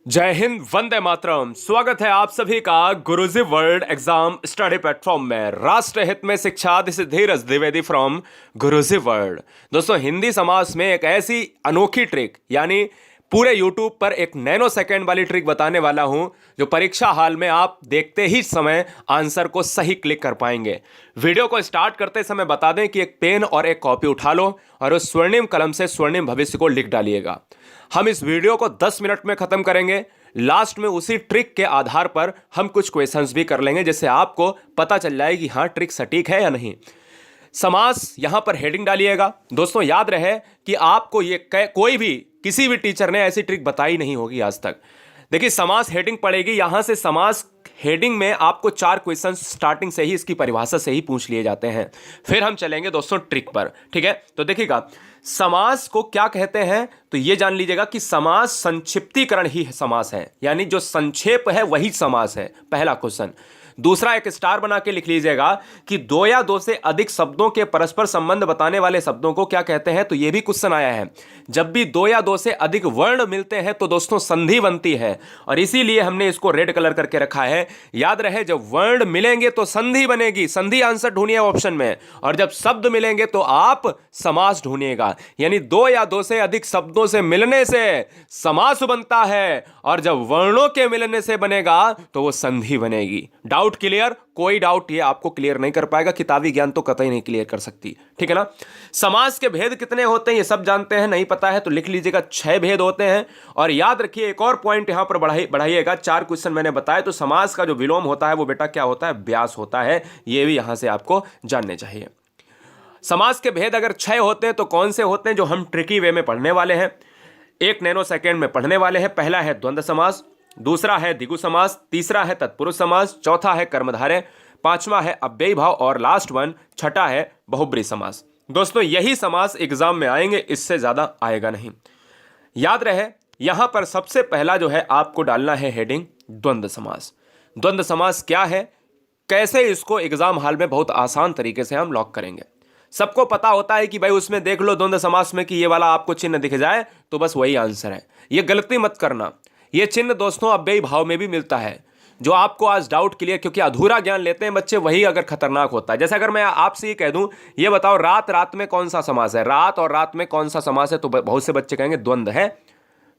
जय हिंद, वंदे मातरम। स्वागत है आप सभी का गुरुजी वर्ल्ड एग्जाम स्टडी प्लेटफॉर्म में। राष्ट्र हित में शिक्षा, this is Dheeraj Dwivedi from Guruji world. दोस्तों, हिंदी समाज में एक ऐसी अनोखी ट्रिक, यानी पूरे यूट्यूब पर एक नैनो सेकेंड वाली ट्रिक बताने वाला हूं, जो परीक्षा हाल में आप देखते ही समय आंसर को सही क्लिक कर पाएंगे। वीडियो को स्टार्ट करते समय बता दें कि एक पेन और एक कॉपी उठा लो और उस स्वर्णिम कलम से स्वर्णिम भविष्य को लिख डालिएगा। हम इस वीडियो को 10 मिनट में खत्म करेंगे। लास्ट में उसी ट्रिक के आधार पर हम कुछ क्वेश्चंस भी कर लेंगे, जिससे आपको पता चल जाए कि हाँ, ट्रिक सटीक है या नहीं। समास यहां पर हेडिंग डालिएगा। दोस्तों, याद रहे कि आपको ये कोई भी किसी भी टीचर ने ऐसी ट्रिक बताई नहीं होगी आज तक। देखिए, समास हेडिंग पड़ेगी। यहां से समास हेडिंग में आपको 4 क्वेश्चन स्टार्टिंग से ही इसकी परिभाषा से ही पूछ लिए जाते हैं। फिर हम चलेंगे दोस्तों ट्रिक पर। ठीक है, तो देखिएगा, समास को क्या कहते हैं तो ये जान लीजिएगा कि समास संक्षिप्तीकरण ही समास है, यानी जो संक्षेप है वही समास है। पहला क्वेश्चन। दूसरा, एक स्टार बना के लिख लीजिएगा कि दो या दो से अधिक शब्दों के परस्पर संबंध बताने वाले शब्दों को क्या कहते हैं। तो यह भी क्वेश्चन आया है। जब भी दो या दो से अधिक वर्ण मिलते हैं तो दोस्तों संधि बनती है, और इसीलिए हमने इसको रेड कलर करके रखा है। याद रहे, जब वर्ण मिलेंगे तो संधि बनेगी। संधि आंसर ढूंढिए ऑप्शन में, और जब शब्द मिलेंगे तो आप समास ढूंढिएगा। यानी दो या दो से अधिक शब्दों से मिलने से समास बनता है, और जब वर्णों के मिलने से बनेगा तो वो संधि बनेगी। Doubt clear? कोई डाउट ये आपको क्लियर नहीं कर पाएगा, किताबी ज्ञान तो कतई नहीं क्लियर कर सकती। ठीक है ना। समास के भेद कितने होते हैं ये सब जानते हैं, नहीं पता है तो लिख लीजिएगा 6 भेद होते हैं। और याद रखिए, एक और पॉइंट यहां पर बढ़ाइएगा। 4 क्वेश्चन मैंने बताया, तो समास का जो विलोम होता है वो बेटा क्या होता है? व्यास होता है। ये भी यहां से आपको जानने चाहिए। समास के भेद अगर 6 होते हैं तो कौन से होते हैं, जो हम ट्रिकी वे में पढ़ने वाले हैं, 1 नैनो सेकेंड में पढ़ने वाले हैं। पहला है द्वंद्व समास, दूसरा है द्विगु समास, तीसरा है तत्पुरुष समास, चौथा है कर्मधारय, पांचवा है अव्ययी भाव, और लास्ट वन छठा है बहुब्रीहि समास। दोस्तों, यही समास एग्जाम में आएंगे, इससे ज्यादा आएगा नहीं। याद रहे, यहां पर सबसे पहला जो है आपको डालना है हेडिंग द्वंद्व समास। द्वंद्व समास क्या है, कैसे इसको एग्जाम हाल में बहुत आसान तरीके से हम लॉक करेंगे। सबको पता होता है कि भाई उसमें देख लो द्वंद्व समास में कि ये वाला आपको चिन्ह दिख जाए तो बस वही आंसर है। ये गलती मत करना। ये चिन्ह दोस्तों अव्ययी भाव में भी मिलता है, जो आपको आज डाउट क्लियर, क्योंकि अधूरा ज्ञान लेते हैं बच्चे, वही अगर खतरनाक होता है। जैसे अगर मैं आपसे ये कह दूं, ये बताओ रात रात में कौन सा समास है, रात और रात में कौन सा समास है, तो बहुत से बच्चे कहेंगे द्वंद्व है,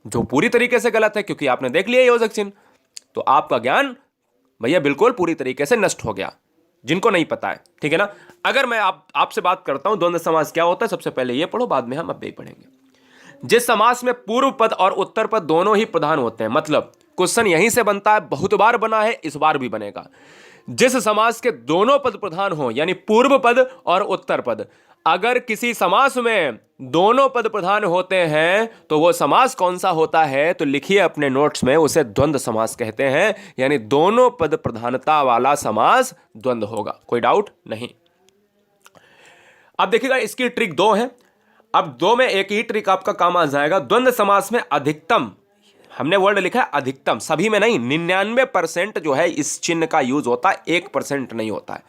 जो पूरी तरीके से गलत है, क्योंकि आपने देख लिया योजक चिन्ह। तो आपका ज्ञान भैया बिल्कुल पूरी तरीके से नष्ट हो गया, जिनको नहीं पता है। ठीक है ना। अगर मैं आपसे बात करता हूं द्वंद्व समास क्या होता है, सबसे पहले ये पढ़ो, बाद में हम अव्ययी पढ़ेंगे। जिस समास में पूर्व पद और उत्तर पद दोनों ही प्रधान होते हैं, मतलब क्वेश्चन यहीं से बनता है, बहुत बार बना है, इस बार भी बनेगा। जिस समास के दोनों पद प्रधान हो, यानी पूर्व पद और उत्तर पद, अगर किसी समास में दोनों पद प्रधान होते हैं तो वो समास कौन सा होता है, तो लिखिए अपने नोट्स में, उसे द्वंद्व समास कहते हैं। यानी दोनों पद प्रधानता वाला समास द्वंद्व होगा। कोई डाउट नहीं। अब देखिएगा, इसकी ट्रिक 2 है। अब 2 में एक ही ट्रिक आपका काम आ जाएगा। द्वंद्व समास में अधिकतम, हमने वर्ड लिखा है अधिकतम, सभी में नहीं, 99% जो है इस चिन्ह का यूज होता है, 1% नहीं होता है।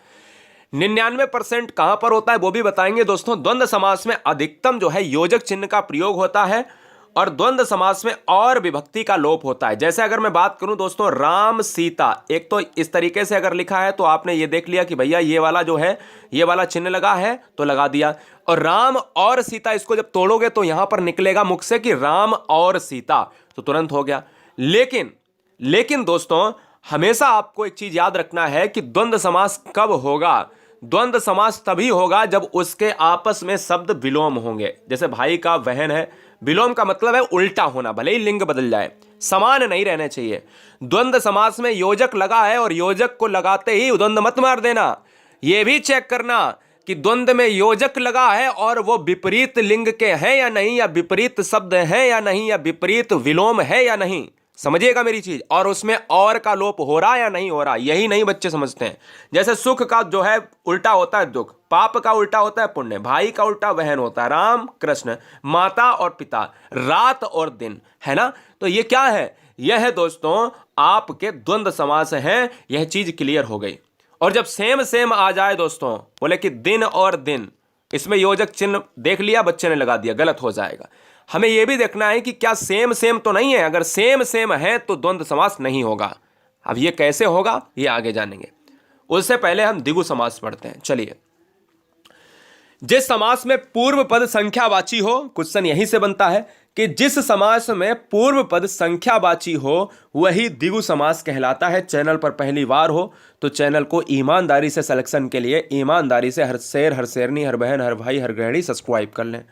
99% कहां पर होता है वो भी बताएंगे दोस्तों। द्वंद्व समास में अधिकतम जो है योजक चिन्ह का प्रयोग होता है, और द्वंद्व समास में और विभक्ति का लोप होता है। जैसे अगर मैं बात करूं दोस्तों, राम सीता, एक तो इस तरीके से अगर लिखा है तो आपने ये देख लिया कि भैया ये वाला जो है, ये वाला चिन्ह लगा है तो लगा दिया, और राम और सीता, इसको जब तोड़ोगे तो यहां पर निकलेगा मुख से कि राम और सीता, तो तुरंत हो गया। लेकिन दोस्तों, हमेशा आपको एक चीज याद रखना है कि द्वंद्व समास कब होगा। द्वंद्व समास तभी होगा जब उसके आपस में शब्द विलोम होंगे। जैसे भाई का बहन है, विलोम का मतलब है उल्टा होना, भले ही लिंग बदल जाए, समान नहीं रहने चाहिए। द्वंद्व समास में योजक लगा है, और योजक को लगाते ही द्वंद्व मत मार देना। यह भी चेक करना कि द्वंद्व में योजक लगा है और वो विपरीत लिंग के हैं या नहीं, या विपरीत शब्द हैं या नहीं, या विपरीत विलोम है या नहीं। समझिएगा मेरी चीज। और उसमें और का लोप हो रहा या नहीं हो रहा, यही नहीं बच्चे समझते हैं। जैसे सुख का जो है उल्टा होता है दुख, पाप का उल्टा होता है पुण्य, भाई का उल्टा बहन होता है, राम कृष्ण, माता और पिता, रात और दिन, है ना। तो ये क्या है, यह है दोस्तों आपके द्वंद्व समास हैं। यह चीज क्लियर हो गई। और जब सेम सेम आ जाए दोस्तों, बोले कि दिन और दिन, इसमें योजक चिन्ह देख लिया बच्चे ने लगा दिया, गलत हो जाएगा। हमें यह भी देखना है कि क्या सेम सेम तो नहीं है। अगर सेम सेम है तो द्वंद्व समास नहीं होगा। अब ये कैसे होगा ये आगे जानेंगे। उससे पहले हम द्विगु समास पढ़ते हैं। चलिए, जिस समास में पूर्व पद संख्यावाची हो, क्वेश्चन यहीं से बनता है कि जिस समास में पूर्व पद संख्यावाची हो वही द्विगु समास कहलाता है। चैनल पर पहली बार हो तो चैनल को ईमानदारी से सिलेक्शन के लिए ईमानदारी से हर शेर, हर शेरनी, हर बहन, हर भाई, हर गृहिणी सब्सक्राइब कर लें।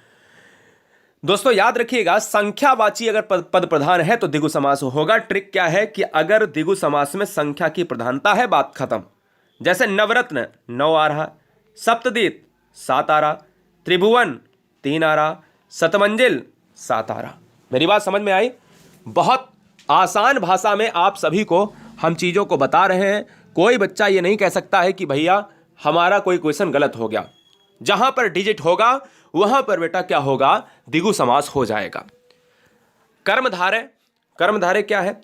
दोस्तों याद रखिएगा, संख्यावाची अगर पद प्रधान है तो द्विगु समास होगा। ट्रिक क्या है कि अगर द्विगु समास में संख्या की प्रधानता है, बात खत्म। जैसे नवरत्न 9 आ रहा, सप्तदीप 7 आ रहा, त्रिभुवन 3 आ रहा, शतमंजिल 7 आ रहा। मेरी बात समझ में आई? बहुत आसान भाषा में आप सभी को हम चीज़ों को बता रहे हैं। कोई बच्चा ये नहीं कह सकता है कि भैया हमारा कोई क्वेश्चन गलत हो गया। जहां पर डिजिट होगा वहां पर बेटा क्या होगा, द्विगु समास हो जाएगा। कर्मधारय, कर्मधारय क्या है?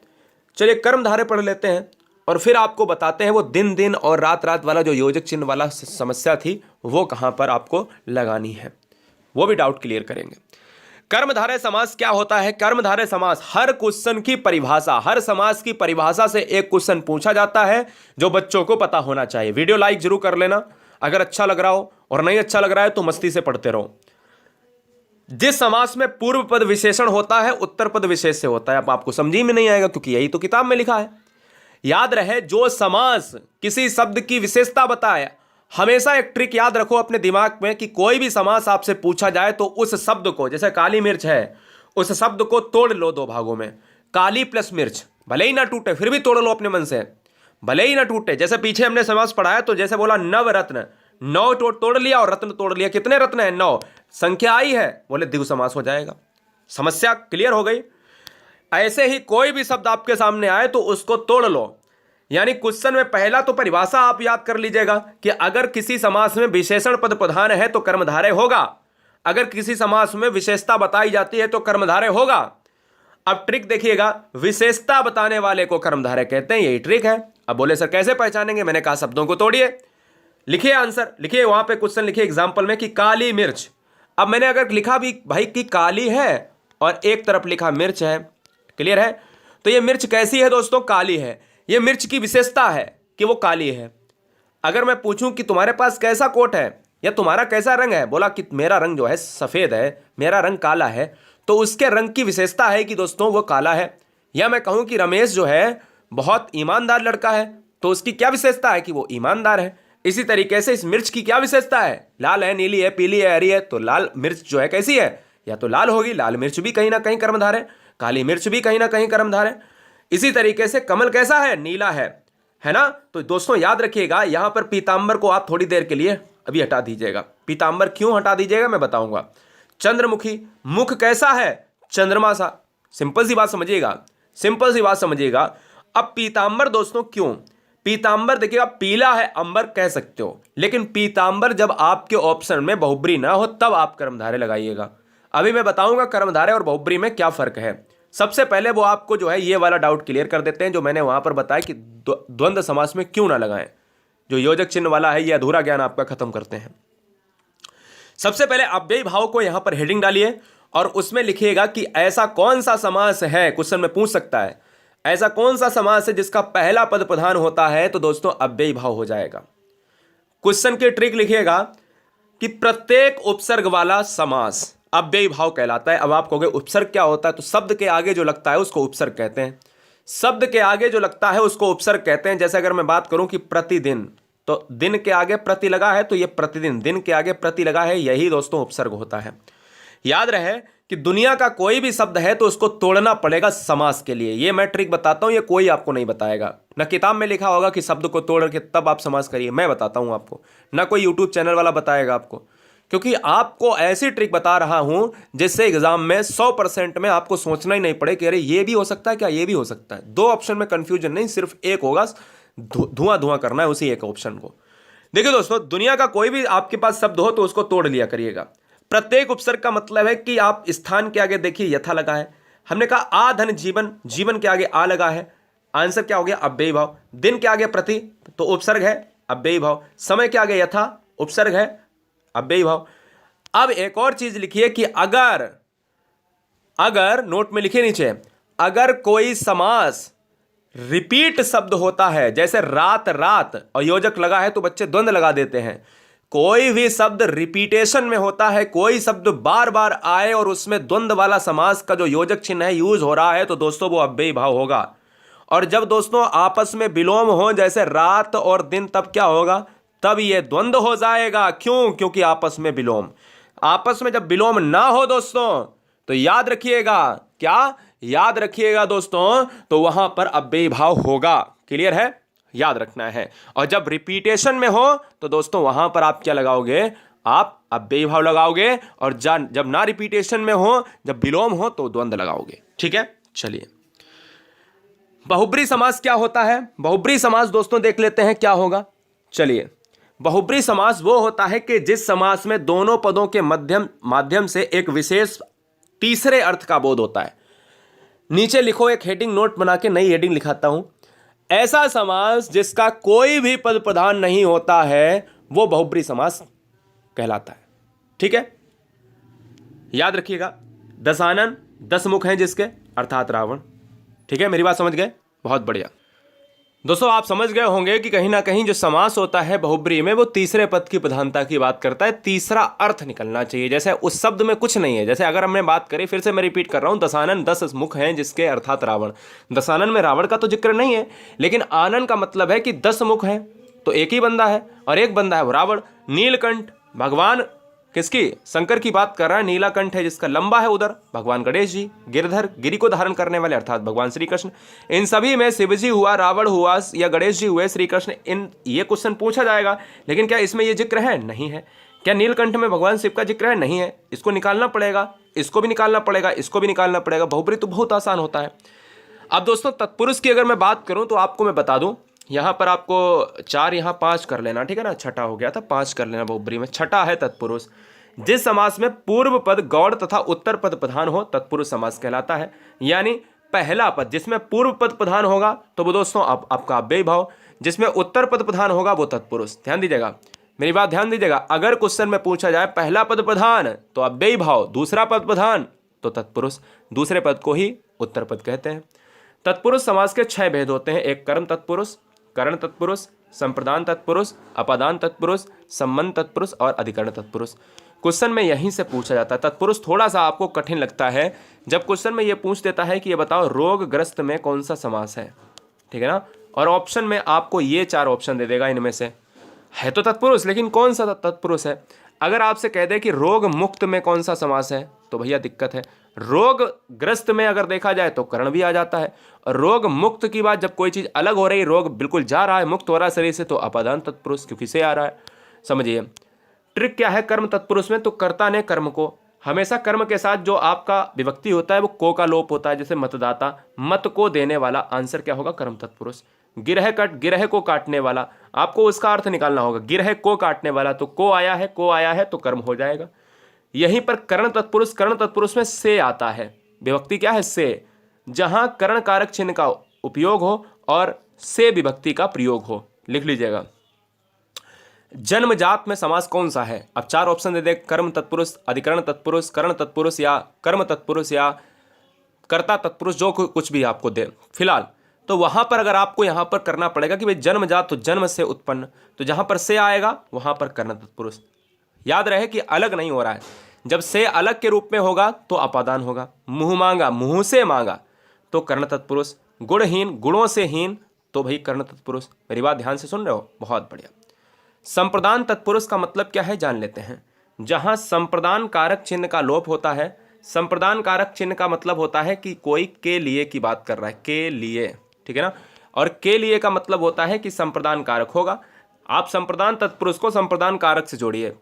चलिए कर्मधारय पढ़ लेते हैं और फिर आपको बताते हैं वो दिन दिन और रात रात वाला जो योजक चिन्ह वाला समस्या थी वो कहां पर आपको लगानी है, वो भी डाउट क्लियर करेंगे। कर्मधारय समास क्या होता है? कर्मधारय समास हर क्वेश्चन की परिभाषा, हर समास की परिभाषा से एक क्वेश्चन पूछा जाता है जो बच्चों को पता होना चाहिए। वीडियो लाइक जरूर कर लेना अगर अच्छा लग रहा हो, और नहीं अच्छा लग रहा है तो मस्ती से पढ़ते रहो। जिस समास में पूर्व पद विशेषण होता है उत्तर पद विशेष से होता है। अब आपको समझी में नहीं आएगा क्योंकि यही तो किताब में लिखा है। याद रहे, जो समास किसी शब्द की विशेषता बताए, हमेशा एक ट्रिक याद रखो अपने दिमाग में कि कोई भी समास आपसे पूछा जाए तो उस शब्द को, जैसे काली मिर्च है, उस शब्द को तोड़ लो 2 भागों में। काली प्लस मिर्च, भले ही ना टूटे फिर भी तोड़ लो अपने मन से, भले ही ना टूटे। जैसे पीछे हमने समास पढ़ाया तो जैसे बोला नवरत्न, 9 तोड़ लिया और रत्न तोड़ लिया। कितने रत्न है? 9। संख्या आई है, बोले द्विगु समास हो जाएगा। समस्या क्लियर हो गई। ऐसे ही कोई भी शब्द आपके सामने आए तो उसको तोड़ लो। यानी क्वेश्चन में पहला तो परिभाषा आप याद कर लीजिएगा कि अगर किसी समास में विशेषण पद प्रधान है तो कर्मधारय होगा, अगर किसी समास में विशेषता बताई जाती है तो कर्मधारय होगा। अब ट्रिक देखिएगा, विशेषता बताने वाले को कर्मधारय कहते हैं, यही ट्रिक है। अब बोले सर कैसे पहचानेंगे? मैंने कहा शब्दों को तोड़िए, लिखिए आंसर, लिखिए वहां पे क्वेश्चन लिखिए एग्जांपल में कि काली मिर्च। अब मैंने अगर लिखा भी भाई कि काली है और एक तरफ लिखा मिर्च है, क्लियर है? तो ये मिर्च कैसी है दोस्तों? काली है। ये मिर्च की विशेषता है कि वो काली है। अगर मैं पूछूं कि तुम्हारे पास कैसा कोट है या तुम्हारा कैसा रंग है, बोला कि मेरा रंग जो है सफेद है, मेरा रंग काला है, तो उसके रंग की विशेषता है कि दोस्तों वो काला है। या मैं कहूं कि रमेश जो है बहुत ईमानदार लड़का है, तो उसकी क्या विशेषता है कि वो ईमानदार है। इसी तरीके से इस मिर्च की क्या विशेषता है? लाल है, नीली है, पीली है, हरी है। तो लाल मिर्च जो है कैसी है? या तो लाल होगी, लाल मिर्च भी कहीं ना कहीं कर्मधार है, काली मिर्च भी कहीं ना कहीं कर्मधार है। इसी तरीके से कमल कैसा है? नीला है ना? तो दोस्तों याद रखिएगा, यहां पर पीतांबर को आप थोड़ी देर के लिए अभी हटा दीजिएगा। पीतांबर क्यों हटा दीजिएगा मैं बताऊंगा। चंद्रमुखी, मुख कैसा है? चंद्रमा सा। सिंपल सी बात समझिएगा, सिंपल सी बात समझिएगा। अब पीतांबर दोस्तों क्यों? पीतांबर देखिएगा, पीला है अंबर कह सकते हो, लेकिन पीतांबर जब आपके ऑप्शन में बहुब्री ना हो तब आप कर्मधारय लगाइएगा। अभी मैं बताऊंगा कर्मधारय और बहुब्री में क्या फर्क है। सबसे पहले वो आपको जो है ये वाला डाउट क्लियर कर देते हैं जो मैंने वहां पर बताया कि द्वंद्व समास में क्यों ना लगाएं। जो योजक चिन्ह वाला है ये अधूरा ज्ञान आपका खत्म करते हैं। सबसे पहले अव्ययी भाव को यहां पर हेडिंग डालिए और उसमें लिखिएगा कि ऐसा कौन सा समास है, क्वेश्चन में पूछ सकता है, ऐसा कौन सा समास है जिसका पहला पद प्रधान होता है, तो दोस्तों अव्ययी भाव हो जाएगा। क्वेश्चन की ट्रिक लिखिएगा कि प्रत्येक उपसर्ग वाला समास अव्ययी भाव कहलाता है। अब आप कहोगे उपसर्ग क्या होता है? तो शब्द के आगे जो लगता है उसको उपसर्ग कहते हैं। शब्द के आगे जो लगता है उसको उपसर्ग कहते हैं। जैसे अगर मैं बात करूं कि प्रतिदिन, तो दिन के आगे प्रति लगा है तो ये प्रतिदिन, दिन के आगे प्रति लगा है, यही दोस्तों उपसर्ग होता है। याद रहे कि दुनिया का कोई भी शब्द है तो उसको तोड़ना पड़ेगा समास के लिए। ये मैं ट्रिक बताता हूं, ये कोई आपको नहीं बताएगा। ना किताब में लिखा होगा कि शब्द को तोड़ के तब आप समास करिए, मैं बताता हूं आपको। ना कोई यूट्यूब चैनल वाला बताएगा आपको, क्योंकि आपको ऐसी ट्रिक बता रहा हूं जिससे एग्जाम में 100% में आपको सोचना ही नहीं पड़े कि अरे ये भी हो सकता है क्या, ये भी हो सकता है। 2 ऑप्शन में कंफ्यूजन नहीं, सिर्फ एक होगा, धुआं धुआं करना है उसी एक ऑप्शन को। देखिए दोस्तों, दुनिया का कोई भी आपके पास शब्द हो तो उसको तोड़ लिया करिएगा। प्रत्येक उपसर्ग का मतलब है कि आप स्थान के आगे देखिए यथा लगा है, हमने कहा आ धन जीवन, जीवन के आगे आ लगा है, आंसर क्या हो गया? अव्ययी भाव। दिन के आगे प्रति तो उपसर्ग है, अव्ययी भाव। समय के आगे यथा उपसर्ग है, अव्ययी भाव। अब एक और चीज लिखिए कि अगर अगर नोट में लिखे नीचे, अगर कोई समास रिपीट शब्द होता है, जैसे रात रात और योजक लगा है तो बच्चे द्वंद्व लगा देते हैं, कोई भी शब्द रिपीटेशन में होता है, कोई शब्द बार बार आए और उसमें द्वंद्व वाला समास का जो योजक चिन्ह है यूज हो रहा है, तो दोस्तों वो अव्ययी भाव होगा। और जब दोस्तों आपस में विलोम हो, जैसे रात और दिन, तब क्या होगा, तब ये द्वंद्व हो जाएगा। क्यों? क्योंकि आपस में विलोम। आपस में जब विलोम ना हो दोस्तों, तो याद रखिएगा, क्या याद रखिएगा दोस्तों, तो वहां पर अव्ययी भाव होगा। क्लियर है? याद रखना है। और जब रिपीटेशन में हो तो दोस्तों वहां पर आप क्या लगाओगे, आप अव्ययी भाव लगाओगे। और जब ना रिपीटेशन में हो, जब विलोम हो, तो द्वंद्व लगाओगे। ठीक है, चलिए बहुब्री समास क्या होता है। बहुब्री समास दोस्तों देख लेते हैं क्या होगा। चलिए, बहुब्री समास वो होता है कि जिस समास में दोनों पदों के माध्यम से एक विशेष तीसरे अर्थ का बोध होता है। नीचे लिखो, एक हेडिंग नोट बना के नई हेडिंग लिखाता हूं। ऐसा समास जिसका कोई भी पद प्रधान नहीं होता है, वो बहुब्री समास कहलाता है। ठीक है, याद रखिएगा। दशानन 10 मुख हैं जिसके, अर्थात रावण। ठीक है, मेरी बात समझ गए? बहुत बढ़िया। दोस्तों आप समझ गए होंगे कि कहीं ना कहीं जो समास होता है बहुब्री में, वो तीसरे पद की प्रधानता की बात करता है। तीसरा अर्थ निकलना चाहिए, जैसे उस शब्द में कुछ नहीं है। जैसे अगर हमने बात करें, फिर से मैं रिपीट कर रहा हूं, दशानन 10 मुख हैं जिसके, अर्थात रावण। दशानन में रावण का तो जिक्र नहीं है, लेकिन आनन का मतलब है कि 10 मुख हैं, तो एक ही बंदा है, और एक बंदा है वो रावण। नीलकंठ भगवान किसकी, शंकर की बात कर रहा है। नीलाकंठ है जिसका लंबा है उधर, भगवान गणेश जी। गिरधर, गिरि को धारण करने वाले, अर्थात भगवान श्री कृष्ण। इन सभी में शिव जी हुआ, रावण हुआ, या गणेश जी हुए, श्री कृष्ण। इन ये क्वेश्चन पूछा जाएगा, लेकिन क्या इसमें ये जिक्र है? नहीं है। क्या नीलकंठ में भगवान शिव का जिक्र है? नहीं है। इसको निकालना पड़ेगा, इसको भी निकालना पड़ेगा, इसको भी निकालना पड़ेगा। बहुब्री तो बहुत आसान होता है। अब दोस्तों तत्पुरुष की अगर मैं बात करूं, तो आपको मैं बता दूं, यहां पर आपको 4 यहां 5 कर लेना। ठीक है ना, छठा हो गया था, 5 कर लेना बहुब्री में। छठा है तत्पुरुष। जिस समास में पूर्व पद गौड़ तथा उत्तर पद प्रधान हो, तत्पुरुष समास कहलाता है। यानी पहला पद जिसमें पूर्व पद प्रधान होगा तो वो दोस्तों आपका अव्ययी भाव, जिसमें उत्तर पद प्रधान होगा वो तत्पुरुष। ध्यान दीजिएगा, मेरी बात ध्यान दीजिएगा। अगर क्वेश्चन में पूछा जाए पहला पद प्रधान तो अव्ययी भाव, दूसरा पद प्रधान तो तत्पुरुष, दूसरे पद को ही उत्तर पद कहते हैं। तत्पुरुष समास के 6 भेद होते हैं। एक कर्म तत्पुरुष, करण तत्पुरुष, संप्रदान तत्पुरुष, अपादान तत्पुरुष, संबंध तत्पुरुष और अधिकरण तत्पुरुष। क्वेश्चन में यहीं से पूछा जाता है। तत्पुरुष थोड़ा सा आपको कठिन लगता है जब क्वेश्चन में ये पूछ देता है कि ये बताओ रोगग्रस्त में कौन सा समास है। ठीक है ना, और ऑप्शन में आपको ये 4 ऑप्शन दे देगा, इनमें से है तो तत्पुरुष, लेकिन कौन सा तत्पुरुष है। अगर आपसे कह दे कि रोग मुक्त में कौन सा समास है, तो भैया दिक्कत है। रोगग्रस्त में अगर देखा जाए तो करण भी आ जाता है, और रोग मुक्त की बात जब कोई चीज़ अलग हो रही, रोग बिल्कुल जा रहा है, मुक्त हो रहा है शरीर से, तो अपादान तत्पुरुष, क्योंकि से आ रहा है। समझिए ट्रिक क्या है कर्म तत्पुरुष में, तो कर्ता ने कर्म को, हमेशा कर्म के साथ जो आपका विभक्ति होता है वो को का लोप होता है। जैसे मतदाता, मत को देने वाला, आंसर क्या होगा, कर्म तत्पुरुष। गिरह कट, गिरह को काटने वाला, आपको उसका अर्थ निकालना होगा। गिरह को काटने वाला, तो को आया है, को आया है तो कर्म हो जाएगा। यहीं पर करण तत्पुरुष, करण तत्पुरुष में से आता है, विभक्ति क्या है, से। जहां करण कारक चिन्ह का उपयोग हो और से विभक्ति का प्रयोग हो, लिख लीजिएगा। जन्मजात में समास कौन सा है। अब 4 ऑप्शन दे दे, कर्म तत्पुरुष, अधिकरण तत्पुरुष, करण तत्पुरुष या कर्म तत्पुरुष या कर्ता तत्पुरुष, जो कुछ भी आपको दे फिलहाल। तो वहां पर अगर आपको यहां पर करना पड़ेगा कि भाई जन्मजात तो जन्म से उत्पन्न, तो जहां पर से आएगा वहां पर कर्ण तत्पुरुष। याद रहे कि अलग नहीं हो रहा है। जब से अलग के रूप में होगा तो अपादान होगा। मुंह मांगा, मुंह से मांगा तो कर्ण तत्पुरुष। गुणहीन, गुणों से हीन तो भाई कर्ण तत्पुरुष। मेरी बात ध्यान से सुन रहे हो, बहुत बढ़िया। संप्रदान तत्पुरुष का मतलब क्या है जान लेते हैं। जहां संप्रदान कारक चिन्ह का लोप होता है, संप्रदान कारक चिन्ह का मतलब होता है कि कोई के लिए की बात कर रहा है, के लिए, ठीक है ना। और के लिए का मतलब होता है कि संप्रदान कारक होगा। आप संप्रदान तत्पुरुष को संप्रदान कारक से जोड़िए।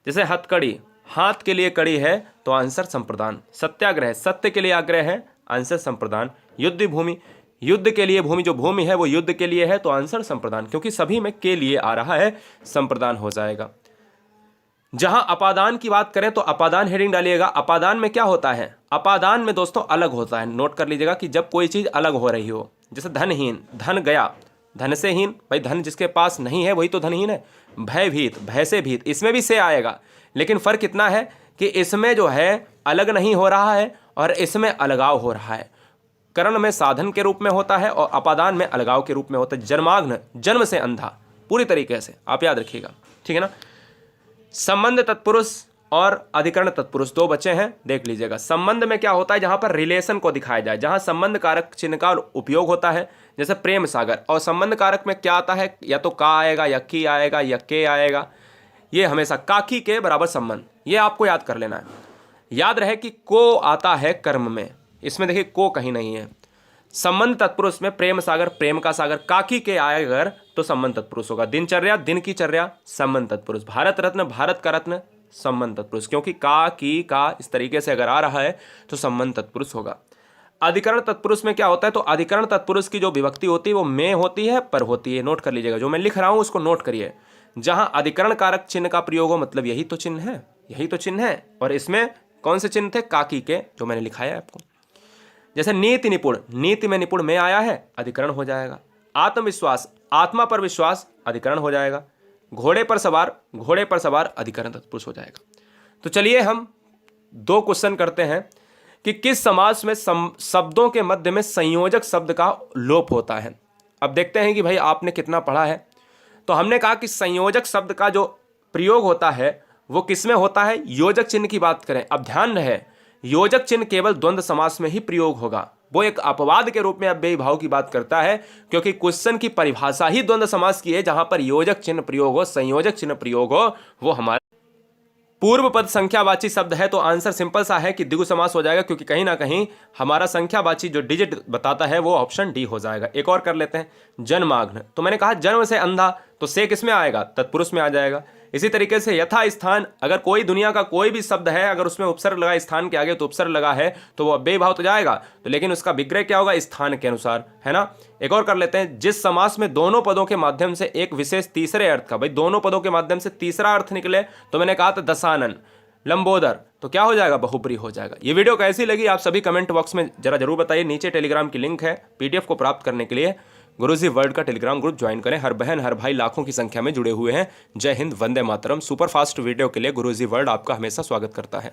जैसे हथकड़ी, हाथ के लिए कड़ी है तो आंसर संप्रदान। सत्याग्रह, सत्य के लिए आग्रह है, आंसर संप्रदान। युद्ध भूमि, युद्ध के लिए भूमि, जो भूमि है वो युद्ध के लिए है तो आंसर संप्रदान, क्योंकि सभी में के लिए आ रहा है, संप्रदान हो जाएगा। जहां अपादान की बात करें तो अपादान हेडिंग डालिएगा। अपादान में क्या होता है, अपादान में दोस्तों अलग होता है। नोट कर लीजिएगा कि जब कोई चीज अलग हो रही हो, जैसे धनहीन, धन गया, धन से हीन, भाई धन जिसके पास नहीं है वही तो धनहीन है। भयभीत, भय से भीत, इसमें भी से आएगा, लेकिन फर्क इतना है कि इसमें जो है अलग नहीं हो रहा है और इसमें अलगाव हो रहा है। करण में साधन के रूप में होता है और अपादान में अलगाव के रूप में होता है। जन्माग्न, जन्म से अंधा, पूरी तरीके से आप याद रखिएगा, ठीक है ना। संबंध तत्पुरुष और अधिकरण तत्पुरुष दो बचे हैं, देख लीजिएगा। संबंध में क्या होता है, जहां पर रिलेशन को दिखाया जाए, जहां संबंध कारक चिन्ह का उपयोग होता है, जैसे प्रेम सागर। और संबंध कारक में क्या आता है, या तो का आएगा या की आएगा या के आएगा। ये हमेशा काकी के बराबर संबंध, ये आपको याद कर लेना है। याद रहे कि को आता है कर्म में, इसमें देखिए को कहीं नहीं है। संबंध तत्पुरुष में प्रेम सागर, प्रेम का सागर, काकी के आए अगर तो संबंध तत्पुरुष होगा। दिनचर्या, दिन की चर्या, संबंध तत्पुरुष। भारत रत्न, भारत का रत्न, संबंध तत्पुरुष, क्योंकि का की का इस तरीके से अगर आ रहा है तो संबंध तत्पुरुष होगा। अधिकरण तत्पुरुष में क्या होता है, तो अधिकरण तत्पुरुष की जो विभक्ति होती है वो में होती है, पर होती है। नोट कर लीजिएगा, जो मैं लिख रहा हूं उसको नोट करिए। जहां अधिकरण कारक चिन्ह का प्रयोग हो, मतलब यही तो चिन्ह है, यही तो चिन्ह है। और इसमें कौन से चिन्ह थे, काकी के, जो मैंने लिखाया है आपको। जैसे नीति निपुण, नीति में निपुण में आया है, अधिकरण हो जाएगा। आत्मविश्वास, आत्मा पर विश्वास, अधिकरण हो जाएगा। घोड़े पर सवार, घोड़े पर सवार, अधिकरण तत्पुरुष हो जाएगा। तो चलिए हम दो क्वेश्चन करते हैं कि किस समास में शब्दों के मध्य में संयोजक शब्द का लोप होता है। अब देखते हैं कि भाई आपने कितना पढ़ा है। तो हमने कहा कि संयोजक शब्द का जो प्रयोग होता है वो किसमें होता है, योजक चिन्ह की बात करें। अब ध्यान रहे, योजक चिन्ह केवल द्वंद्व समास में ही प्रयोग होगा। वो एक अपवाद के रूप में अव्ययी भाव की बात करता है, क्योंकि क्वेश्चन की परिभाषा ही द्वंद्व समास की है, जहां पर योजक चिन्ह प्रयोग हो, संयोजक चिन्ह प्रयोग हो। वो हमारे पूर्व पद संख्यावाची शब्द है, तो आंसर सिंपल सा है कि द्विगु समास हो जाएगा, क्योंकि कहीं ना कहीं हमारा संख्यावाची जो डिजिट बताता है वो ऑप्शन डी हो जाएगा। एक और कर लेते हैं, जन्माग्न। तो मैंने कहा जन्म से अंधा, तो से किसमें आएगा, तत्पुरुष में आ जाएगा। इसी तरीके से यथा स्थान, अगर कोई दुनिया का कोई भी शब्द है, अगर उसमें उपसर्ग लगा स्थान के आगे तो उपसर्ग लगा है तो वो अव्ययी भाव तो जाएगा, तो लेकिन उसका विग्रह क्या होगा, स्थान के अनुसार, है ना। एक और कर लेते हैं, जिस समास में दोनों पदों के माध्यम से एक विशेष तीसरे अर्थ का, भाई दोनों पदों के माध्यम से तीसरा अर्थ निकले, तो मैंने कहा था दशानन, लंबोदर, तो क्या हो जाएगा, बहुप्री हो जाएगा। ये वीडियो कैसी लगी आप सभी कमेंट बॉक्स में जरा जरूर बताइए। नीचे टेलीग्राम की लिंक है, पीडीएफ को प्राप्त करने के लिए गुरुजी वर्ल्ड का टेलीग्राम ग्रुप ज्वाइन करें। हर बहन हर भाई लाखों की संख्या में जुड़े हुए हैं। जय Hind, Vande Mataram. Super fast video के लिए गुरुजी वर्ल्ड आपका हमेशा स्वागत करता है।